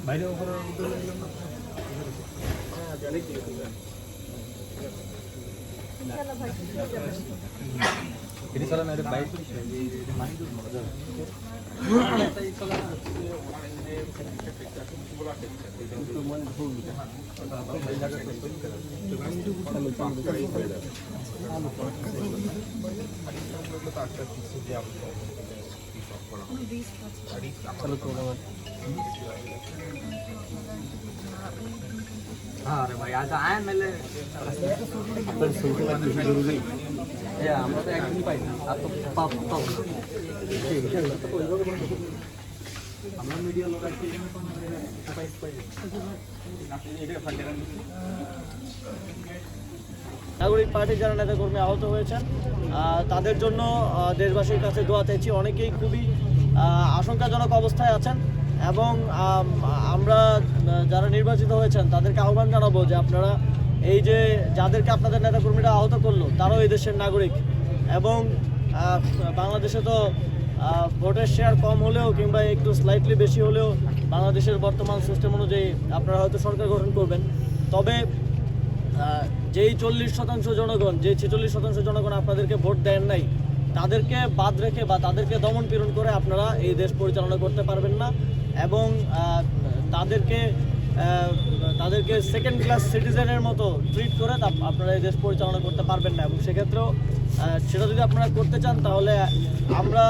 বাইরে উপরে ini salah ada baik अरे भाई आज आए मेले আমরা তো একদিনই পাই না আর তো পাবো আমরা মিডিয়া লোক আছি নাগরিক পার্টির যারা নেতাকর্মী আহত হয়েছেন তাদের জন্য দেশবাসীর কাছে দোয়া চাইছি। অনেকেই খুবই আশঙ্কাজনক অবস্থায় আছেন এবং আমরা যারা নির্বাচিত হয়েছেন তাদেরকে আহ্বান জানাবো যে আপনারা এই যে যাদেরকে আপনাদের নেতাকর্মীরা আহত করলো তারাও এই দেশের নাগরিক এবং বাংলাদেশে তো ভোটের শেয়ার কম হলেও কিংবা একটু স্লাইটলি বেশি হলেও বাংলাদেশের বর্তমান সিস্টেম অনুযায়ী আপনারা হয়তো সরকার গঠন করবেন। তবে যেই 40% জনগণ, যে 46% জনগণ আপনাদেরকে ভোট দেন নাই তাদেরকে বাদ রেখে বা তাদেরকে দমন পীড়ন করে আপনারা এই দেশ পরিচালনা করতে পারবেন না এবং তাদেরকে সেকেন্ড ক্লাস সিটিজেনের মতো ট্রিট করে আপনারা এই দেশ পরিচালনা করতে পারবেন না। এবং সেক্ষেত্রেও সেটা যদি আপনারা করতে চান তাহলে আমরা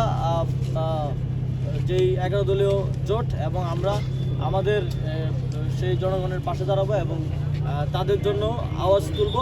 যেই 11 দলীয় জোট এবং আমরা আমাদের সেই জনগণের পাশে দাঁড়াবো এবং তাদের জন্য আওয়াজ তুলব।